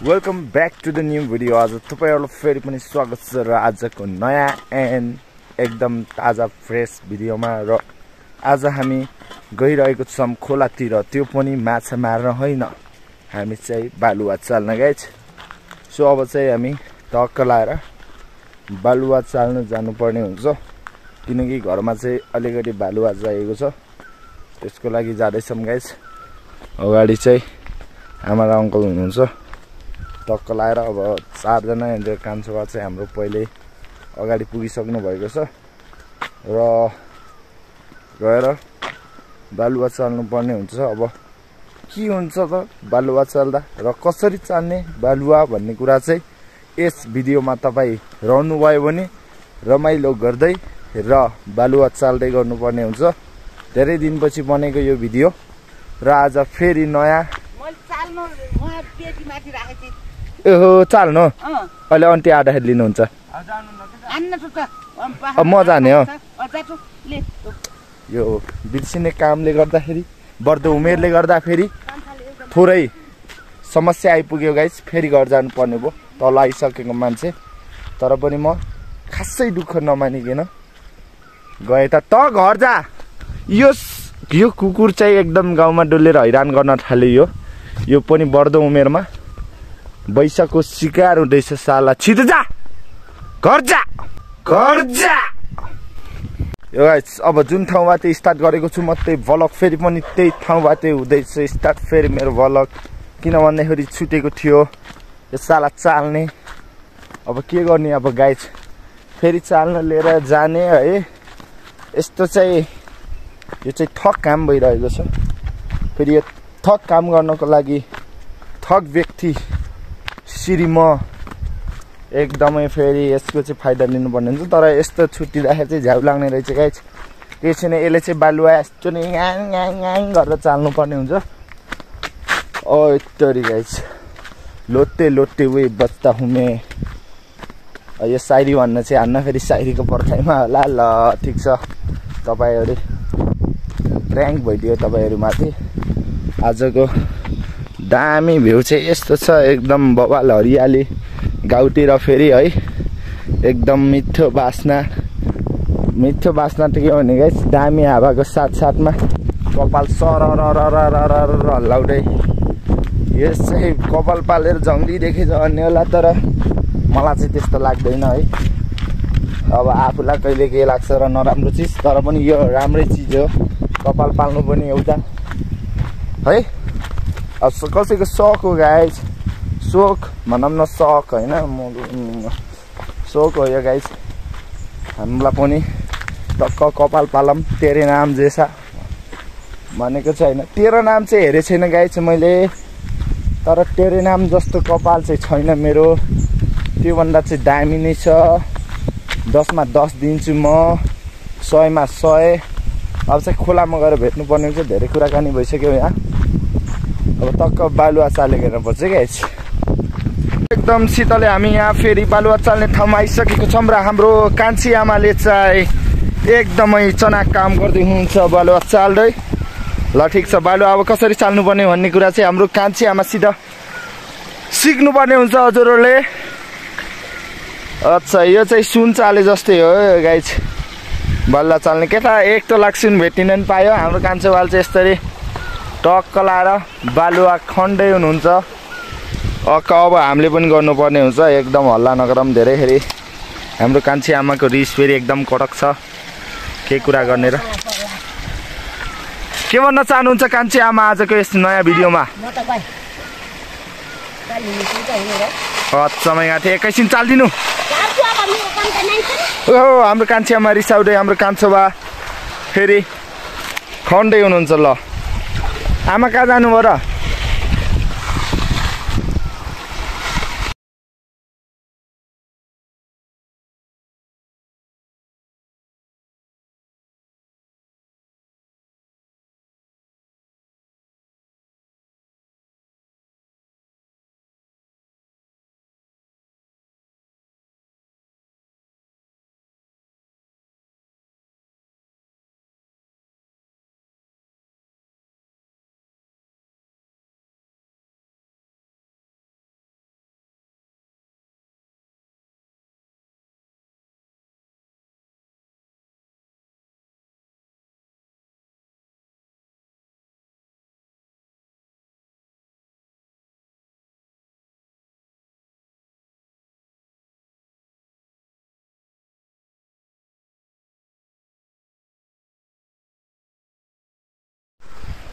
Welcome back to the new video. आज तपाईहरुलाई फेरि पनि स्वागत छ र आजको नयाँ एन्ड एकदम ताजा फ्रेश भिडियोमा। र आज हामी गइरहेको छौं खोलातिर, त्यो पनि माछा मार्न होइन, हामी चाहिँ बालुवा चाल्न गाइज। सो अब चाहिँ हामी टक्क लाएर बालुवा चाल्न जानुपर्ने हुन्छ, किनकि घरमा चाहिँ अलिकति बालुवा चाहिएको छ, त्यसको लागि जाँदैछौं गाइज। अगाडि चाहिँ आमा र अंकल हुनुहुन्छ, टक्क लाएर अब 4 जना एन्ड कान्छोबा चाहिँ हाम्रो पहिले अगाडि पुगिसक्नु भएको छ र गएर बालुवा चाल्नु पर्ने हुन्छ। अब के हुन्छ त बालुवा चाल्दा र कसरी चाल्ने बालुवा भन्ने कुरा चाहिँ यस भिडियोमा तपाई रहनुभयो भने रमाइलो गर्दै र बालुवा चाल्दै गर्नुपर्ने हुन्छ। धेरै दिनपछि बनेको यो भिडियो र आज फेरि नयाँ ओहो चाल्नु अहिले अन्टी आधाखेर लिनुहुन्छ। म जाने हो, यो बिर्सिने कामले गर्दाखेरि बढ्दो उमेरले गर्दाखेरि थोरै समस्या आइपुग्यो गाइस। फेरि घर जानु पर्ने भयो, तल आइसकेको मान्छे, तर पनि म खासै दुःख नमानिकन गए त घर जा। यो कुकुर चाहिँ एकदम गाउँमा डुलेर हैरान गर्न थाल्यो। यो पनि बढ्दो उमेरमा बैशाको शिकार हुँदैछ साला। छिटो जा, घर जा, घर जा। यो गाइस अब जुन ठाउँबाट स्टार्ट गरेको छु म त्यही भ्लग फेरि पनि त्यही ठाउँबाट हुँदैछ स्टार्ट फेरि मेरो भ्लग। किन भन्दाखेरि छुटेको थियो यो साला चाल्ने। अब के गर्ने, अब गाइस फेरि चाल्न लिएर जाने है। यस्तो चाहिँ यो चाहिँ थक काम भइरहेको छ। फेरि यो थक काम गर्नको लागि थक व्यक्ति सिरी म एकदमै फेरि यसको चाहिँ फाइदा लिनुपर्ने हुन्छ। तर यस्तो छुट्टिँदाखेरि चाहिँ झ्याउ लाग्ने रहेछ गाइस। केही छैन, यसले चाहिँ बालुवा यस्तो नि ङाङ गरेर चाल्नुपर्ने हुन्छ। ओ तरी गाइस लोटे लोटे वे बच्चा हुमे। यो सायरी भन्न चाहिँ हान्न फेरि सायरीको पर्खाइमा होला। ल ठिक छ, तपाईहरु प्र्याङ्क भइदियो तपाईहरुमाथि। आजको दामी भ्यू चाहिँ यस्तो छ, एकदम बवाल हरियाली गाउँतिर फेरि है, एकदम मिठो बास्ना त के भने गाइस, दामी हावाको साथसाथमा कपाल सररररररर हल्लाउँदै। यस चाहिँ कपाल पालेर जङ्गली देखेछ भन्ने होला, तर मलाई चाहिँ त्यस्तो लाग्दैन है। अब आफूलाई कहिले के लाग्छ र नराम्रो चिज, तर पनि यो राम्रै चिज हो। कपाल पाल्नु पनि एउटा है, अब कसैको सोख हो गाइस। सोख भनौँ न, सोख होइन, सोख हो यो गाइस। हामीलाई पनि टक्क कपाल पालम तेरे नाम जैसा भनेको छैन। तेरो नाम चाहिँ हेरेको छैन गाइस मैले, तर तेरे नाम जस्तो कपाल चाहिँ छैन मेरो। त्योभन्दा चाहिँ दामी नै छ। 10 मा 10 दिन्छु म, 100 मा 100। अब चाहिँ खोलामा गएर भेट्नुपर्ने हुन्छ। धेरै कुराकानी भइसक्यो यहाँ, अब टक्क बालुवा चालेको हेर्नुपर्छ गाइस। एकदम शीतलले हामी यहाँ फेरि बालुवा चाल्ने ठाउँमा आइसकेको छौँ र हाम्रो कान्छी आमाले चाहिँ एकदमै चनाक काम गर्दै हुनुहुन्छ बालुवा चाल्दै। ल ठिक छ, बालुवा अब कसरी चाल्नुपर्ने भन्ने कुरा चाहिँ हाम्रो कान्छी आमासित सिक्नुपर्ने हुन्छ हजुरहरूले। अच्छा यो चाहिँ सुन चाले जस्तै हो गाइस बालुवा चाल्ने। केटा एक त लाख सुन भेटिन नि पायो। हाम्रो कान्छो बाल चाहिँ यसरी टक्क लाएर बालुवा खन्दै हुनुहुन्छ। अब हामीले पनि गर्नुपर्ने हुन्छ। एकदम हल्ला नगरम धेरैखेरि, हाम्रो कान्छी आमाको रिस फेरि एकदम कटक छ। के कुरा गर्ने र के भन्न चाहनुहुन्छ कान्छी आमा आजको यस नयाँ भिडियोमा? समय यहाँ थियो, एकैछिन चालिदिनु। ओहो हाम्रो कान्छी आमा रिसाउँदै हाम्रो कान्छोबा फेरि खन्दै हुनुहुन्छ। ल आमा कहाँ जानुभयो र?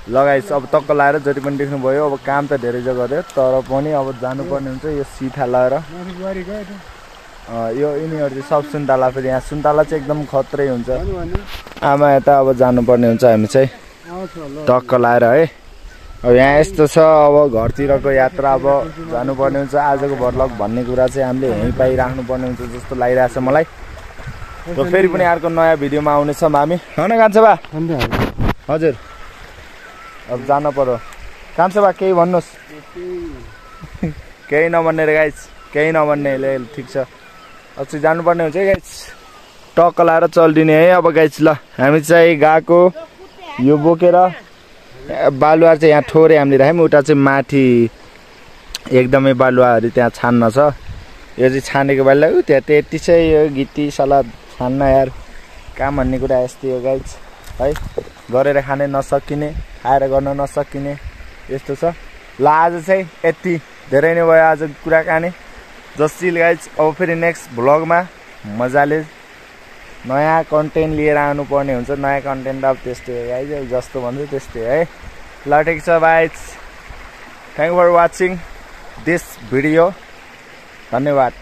ल गाइस अब टक्क लाएर जति पनि देख्नुभयो अब काम त धेरै जग्गा गऱ्यो तर पनि अब जानुपर्ने हुन्छ यो सिथा लाएर यो यिनीहरू चाहिँ सब सुन्तला फेरि यहाँ सुन्तला चाहिँ एकदम खत्रै हुन्छ आमा यता अब जानुपर्ने हुन्छ हामी चाहिँ टक्क लाएर है अब यहाँ यस्तो छ अब घरतिरको यात्रा अब जानुपर्ने हुन्छ आजको भ्लग भन्ने कुरा चाहिँ हामीले यहीँ पाइराख्नुपर्ने हुन्छ जस्तो लागिरहेछ मलाई र फेरि पनि अर्को नयाँ भिडियोमा आउनेछौँ हामी होइन कान्छा हजुर अब जानु पर्यो कान्छा बा केही भन्नुहोस् केही नभन्ने रे गाइस केही नभन्ने ले ठिक छ अब चाहिँ जानुपर्ने हुन्छ है गाइस टक्क लाएर चल्दिने है अब गाइस ल हामी चाहिँ गएको यो बोकेर बालुवा चाहिँ यहाँ थोरै हामीले राख्यौँ उता चाहिँ माथि एकदमै बालुवाहरू त्यहाँ छान्न छ यो चाहिँ छानेको बालुवा त्यहाँ त्यति चाहिँ यो गिटी सलाद छान्न यार काम भन्ने कुरा यस्तै हो गाइस है गरेर खाने नसकिने खाएर गर्न नसकिने यस्तो छ ल आज चाहिँ यति धेरै नै भयो आज कुराकानी जस्टिल गाइस अब फेरि नेक्स्ट भ्लगमा मजाले नयाँ कन्टेन्ट लिएर आउनुपर्ने हुन्छ नयाँ कन्टेन्ट अब त्यस्तै हो गाइस जस्तो भन्छु त्यस्तै है ल ठिक छ guys thank for watching this video धन्यवाद।